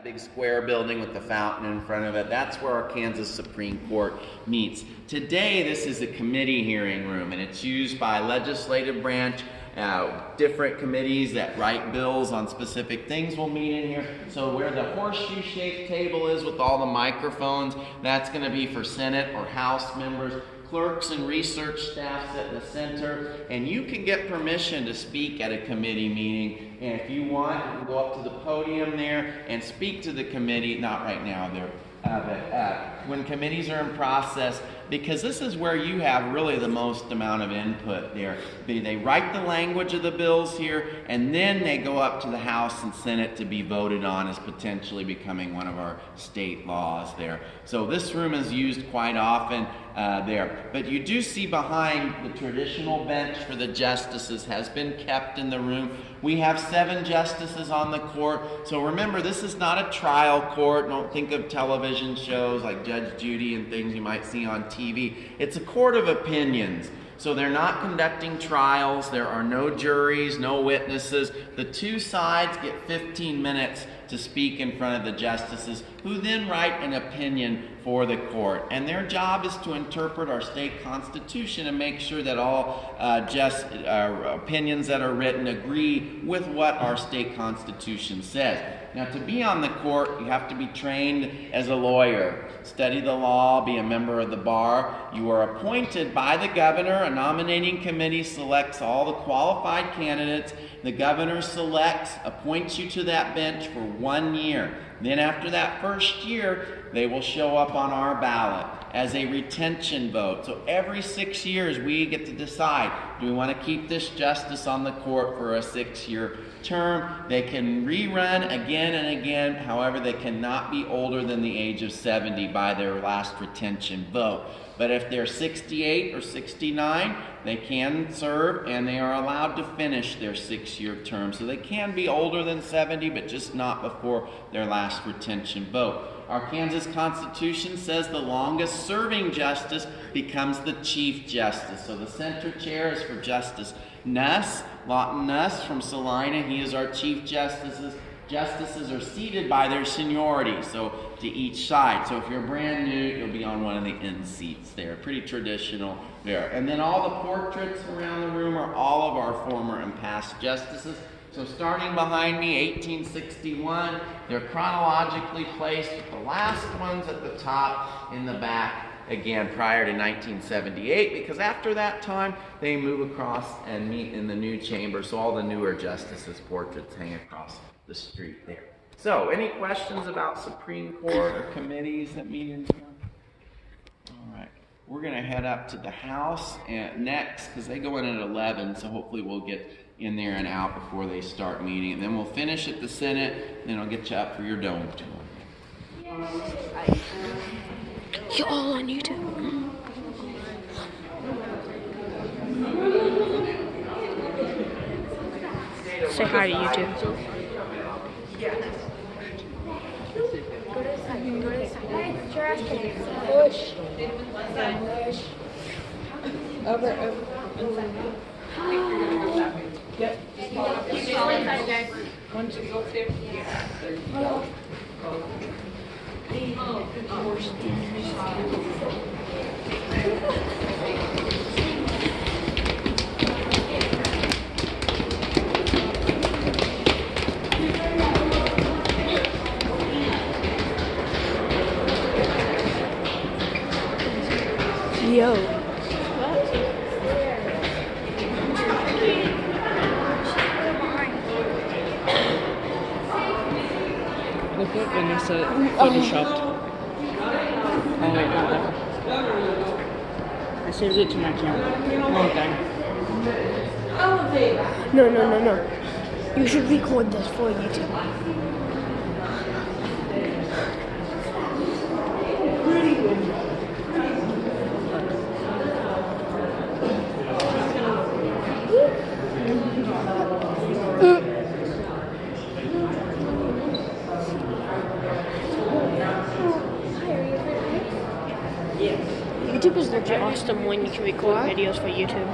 big square building with the fountain in front of it. That's where our Kansas Supreme Court meets. Today, this is a committee hearing room, and it's used by legislative branch. Different committees that write bills on specific things will meet in here. So where the horseshoe-shaped table is with all the microphones, that's going to be for Senate or House members. Clerks and research staff sit in the center, and you can get permission to speak at a committee meeting. And if you want, you can go up to the podium there and speak to the committee. Not right now, but when committees are in process, because this is where you have really the most amount of input there. They write the language of the bills here, and then they go up to the House and Senate to be voted on as potentially becoming one of our state laws there. So this room is used quite often there. But you do see behind the traditional bench for the justices has been kept in the room. We have 7 justices on the court. So remember, this is not a trial court. Don't think of television shows like Judge Judy and things you might see on TV. It's a court of opinions. So they're not conducting trials. There are no juries, no witnesses. The 2 sides get 15 minutes to speak in front of the justices, who then write an opinion for the court. And their job is to interpret our state constitution and make sure that all opinions that are written agree with what our state constitution says. Now, to be on the court, you have to be trained as a lawyer, study the law, be a member of the bar. You are appointed by the governor. A nominating committee selects all the qualified candidates. The governor appoints you to that bench for 1 year. Then after that first year, they will show up on our ballot as a retention vote. So every 6 years, we get to decide, do we want to keep this justice on the court for a 6-year term? They can rerun again and again. However, they cannot be older than the age of 70 by their last retention vote. But if they're 68 or 69, they can serve, and they are allowed to finish their 6-year term. So they can be older than 70, but just not before their last retention vote. Our Kansas Constitution says the longest serving justice becomes the Chief Justice. So the center chair is for Justice Nuss, Lawton Nuss from Salina. He is our Chief Justice. Justices are seated by their seniority, so to each side. So if you're brand new, you'll be on one of the end seats there. Pretty traditional there. And then all the portraits around the room are all of our former and past justices. So starting behind me, 1861, they're chronologically placed, with the last ones at the top in the back, again, prior to 1978, because after that time, they move across and meet in the new chamber, so all the newer justices' portraits hang across the street there. So, any questions about Supreme Court or committees that meet in here? All right. We're going to head up to the House next, because they go in at 11, so hopefully we'll get in there and out before they start meeting. And then we'll finish at the Senate, and then I'll get you up for your dome tour. You're all on YouTube. Say hi to YouTube. Push. Over. Yep. Once you go there. Yo. Look up and it's photoshopped. Oh wait, not that. I saved it to my camera. Wrong thing. No. You should record this for YouTube. YouTube is legit awesome when you can record videos for YouTube.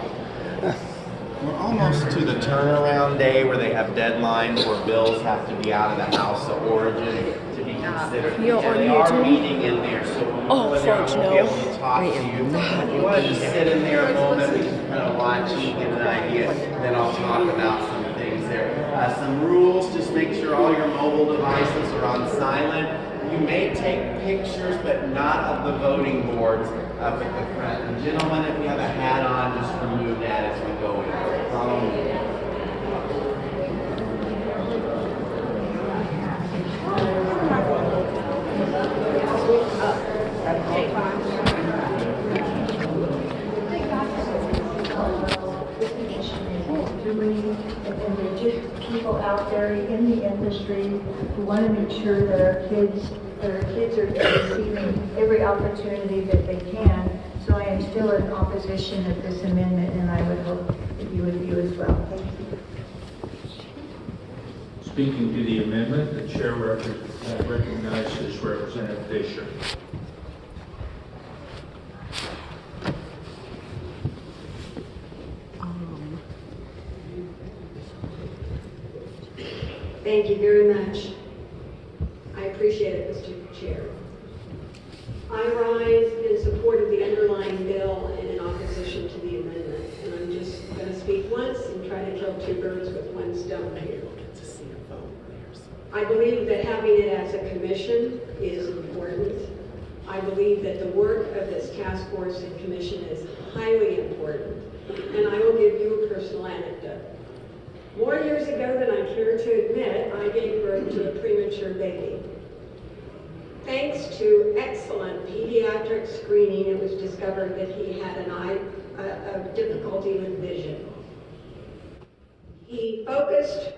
We're almost to the turnaround day where they have deadlines where bills have to be out of the House of Origin to consider. You're and on they are YouTube? meeting in there, so when we Oh, go in there, I fudge, won't be no. able to talk I to am you. not If you want to looking just there. sit in there a moment, we can kind of watch you get an idea. Then I'll talk about some things there. Some rules, just make sure all your mobile devices are on silent. You may take pictures, but not of the voting boards up at the front. And gentlemen, if you have a hat on, just remove that as we go in. Follow me. And they're just people out there in the industry who want to make sure that our kids are receiving every opportunity that they can. So I am still in opposition of this amendment, and I would hope that you would view as well. Thank you. Speaking to the amendment, the chair recognizes Representative Fisher. Thank you very much. I appreciate it, Mr. Chair. I rise in support of the underlying bill and in opposition to the amendment. And I'm just going to speak once and try to kill two birds with one stone here. I believe that having it as a commission is important. I believe that the work of this task force and commission is highly important. And I will give you a personal anecdote. More years ago than I care to admit, I gave birth to a premature baby. Thanks to excellent pediatric screening, it was discovered that he had a difficulty with vision. He focused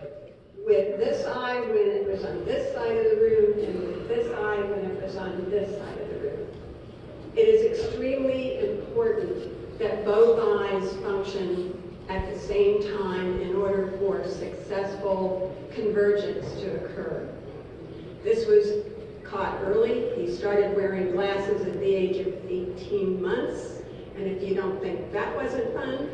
with this eye when it was on this side of the room, and with this eye when it was on this side of the room. It is extremely important that both eyes function at the same time in order for successful convergence to occur. This was caught early. He started wearing glasses at the age of 18 months, and if you don't think that wasn't fun,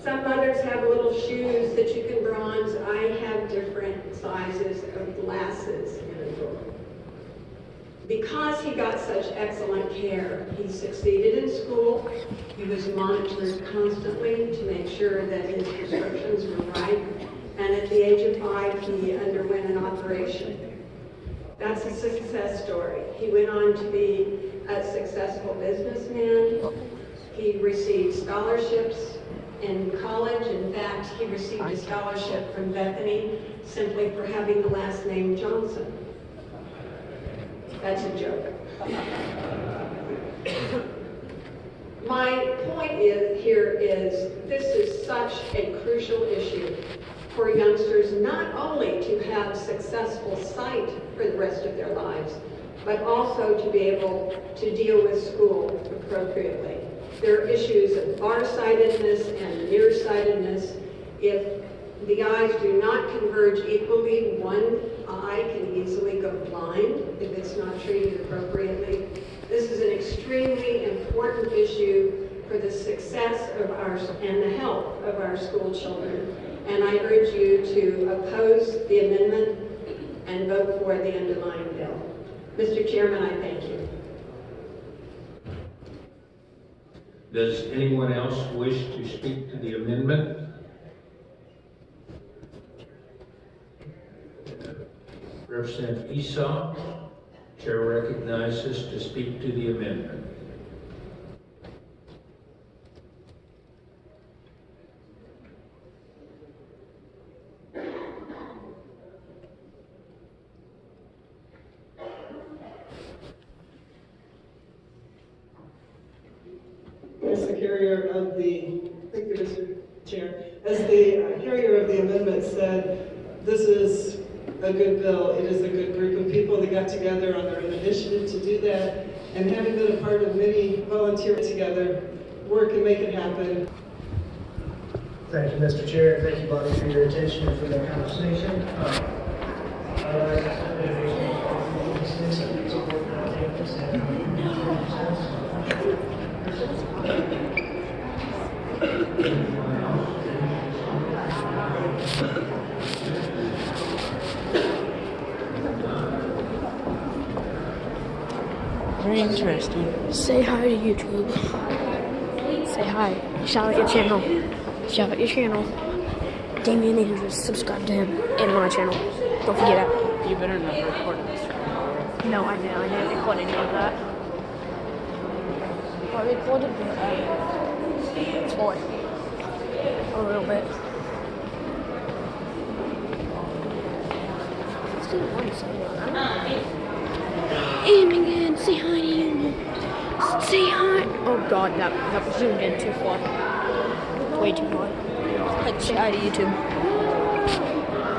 some mothers have little shoes that you can bronze. I have different sizes of glasses in a drawer. Because he got such excellent care, he succeeded in school. He was monitored constantly to make sure that his prescriptions were right. And at the age of 5, he underwent an operation. That's a success story. He went on to be a successful businessman. He received scholarships in college. In fact, he received a scholarship from Bethany simply for having the last name Johnson. That's a joke. My point here is this is such a crucial issue for youngsters not only to have successful sight for the rest of their lives, but also to be able to deal with school appropriately. There are issues of farsightedness and nearsightedness. If the eyes do not converge equally, one eye can easily go blind if it's not treated appropriately. This is an extremely important issue for the success of and the health of our school children. And I urge you to oppose the amendment and vote for the underlying bill. Mr. Chairman, I thank you. Does anyone else wish to speak to the amendment? Representative Esau, chair recognizes to speak to the amendment. As the carrier of the, thank you, Mr. Chair. As the carrier of the amendment said, this is a good bill. It is a good group of people that got together on their own initiative to do that. And having been a part of many volunteers together, work and make it happen. Thank you, Mr. Chair. Thank you, Bobby, for your attention and for the conversation. Very interesting. Say hi to YouTube. Say hi. Shout out your channel. Shout out your channel. Damian Andrews. Subscribe to him and my channel. Don't forget that. You better not record this. No, I didn't record any of that. I recorded the toy a little bit. Let's do one second. And again, say hi to you. Say hi. Oh God, that was zoomed in too far. Way too far. Like say hi to YouTube.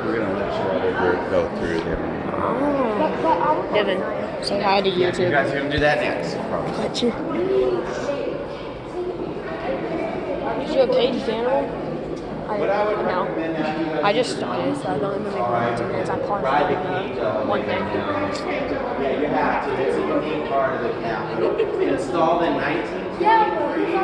We're gonna let your other group go through them. Oh. Devin, say hi to Yeah, you YouTube. guys are gonna do that next. Got you. Is you okay, Daniel? What I would recommend now, you guys I just started, so I don't even make more minutes. I paused ride the on cage all the one way thing. down. Yeah, you have to. It's a unique part of the Capitol. Installed in 1923,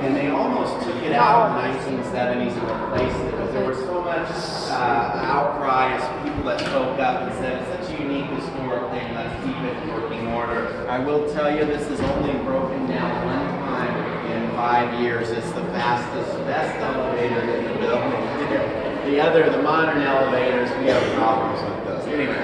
and they almost took it out in the 1970s and replaced it because there was so much outcry as people that spoke up and said it's such a unique historic thing. Let's keep it in working order. I will tell you, this is only broken down one time in 5 years. It's the fastest, best elevator in the building. The modern elevators, we have problems with those. Anyway,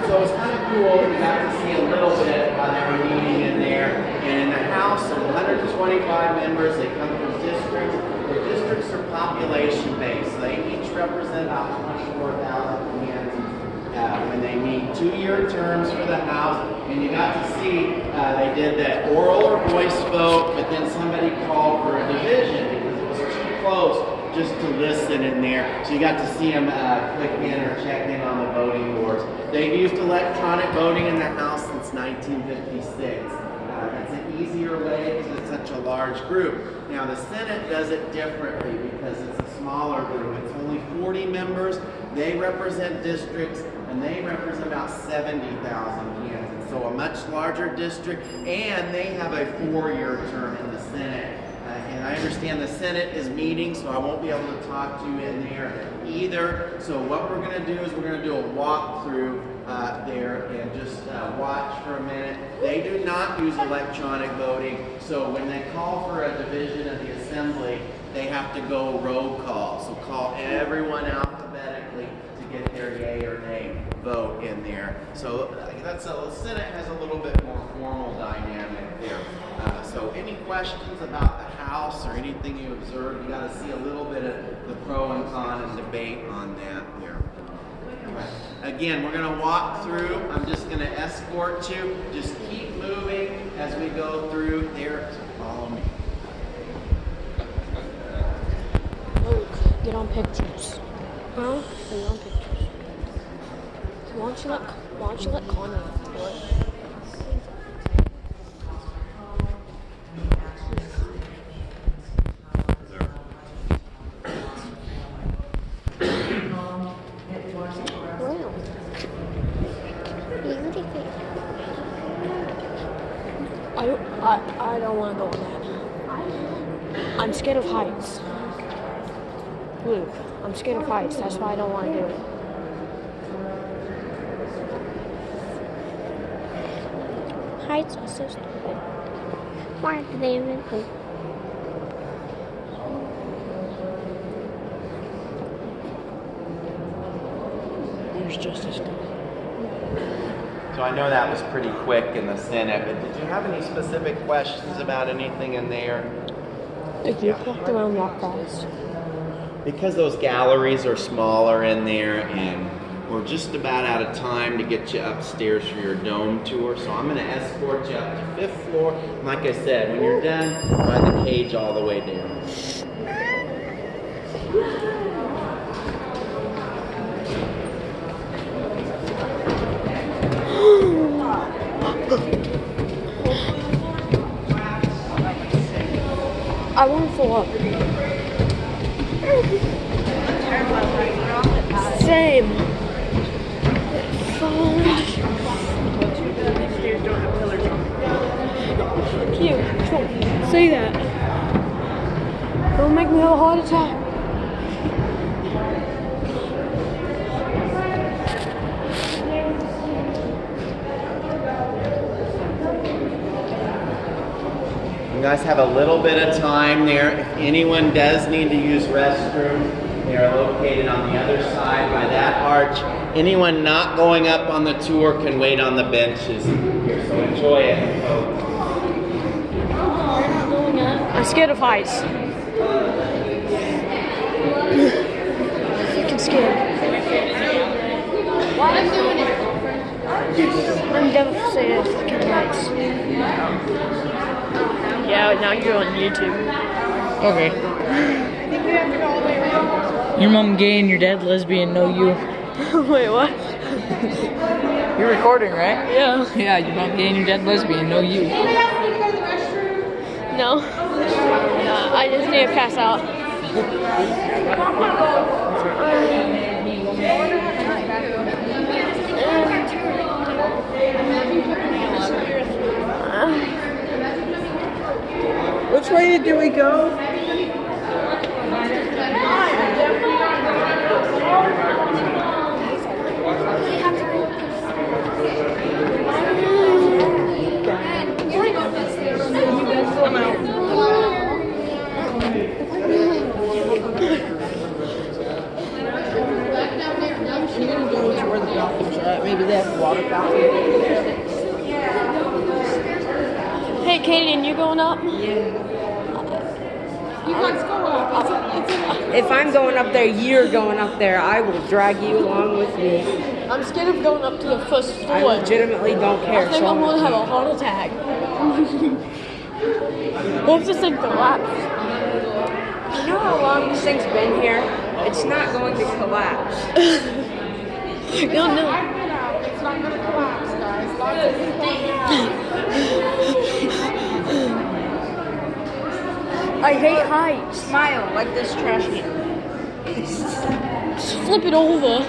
so it's kind of cool. You got to see a little bit how they were meeting in there. And in the House, of 125 members. They come from districts. The districts are population based. They each represent about 24,000 Kansans. When they meet 2-year terms for the House, and you got to see they did that oral or voice vote, but then somebody called for a division because it was too close just to listen in there. So you got to see them click in or check in on the voting boards. They've used electronic voting in the House since 1956. It's an easier way because it's such a large group. Now the Senate does it differently because it's a smaller group. It's only 40 members. They represent districts, and they represent about 70,000 Kansans. So a much larger district, and they have a 4-year term in the Senate. And I understand the Senate is meeting, so I won't be able to talk to you in there either. So what we're going to do is we're going to do a walkthrough there and just watch for a minute. They do not use electronic voting, so when they call for a division of the assembly, they have to go roll call. So call everyone alphabetically to get their yay or nay vote in there. So the Senate has a little bit more formal dynamic there. So any questions about the House or anything you observed, you got to see a little bit of the pro and con and debate on that there. Again, we're going to walk through. I'm just going to escort you. Just keep moving as we go through there. So follow me. Luke, get on pictures. Huh? Get on pictures. Why don't you let Connor do it? I don't want to go on that. I'm scared of heights. Luke, I'm scared of heights. That's why I don't want to do it. Heights are so stupid. Why do they invent them? There's Justice. So I know that was pretty quick in the Senate, but did you have any specific questions about anything in there? If you walked around walk fast. Because those galleries are smaller in there and we're just about out of time to get you upstairs for your dome tour, so I'm going to escort you up to 5th floor. And like I said, when you're done, ride the cage all the way down. I want to fall up. Same. Cute. Say that. Don't make me have a heart attack. guys have a little bit of time there. If anyone does need to use restroom, they are located on the other side by that arch. Anyone not going up on the tour can wait on the benches here, so enjoy it, folks. I'm scared of heights. Fucking scared. I'm doing it. I'm devastated of fucking heights. Yeah, now you're on YouTube. Okay. Your mom gay and your dad lesbian, no you. Wait, what? You're recording, right? Yeah. Yeah, your mom gay and your dad lesbian, no you. No. I just need to pass out. Which way do we go? Where the dolphins are at. Maybe they have water fountain. Hey, Kaden, you going up? If I'm going up there, you're going up there. I will drag you along with me. I'm scared of going up to the first floor. I legitimately don't care. I think I'm gonna have a heart attack. What if this thing collapses? You know how long this thing's been here? It's not going to collapse. No, no. It's not gonna collapse, guys. I hate heights. Smile like this trash can. Just flip it over.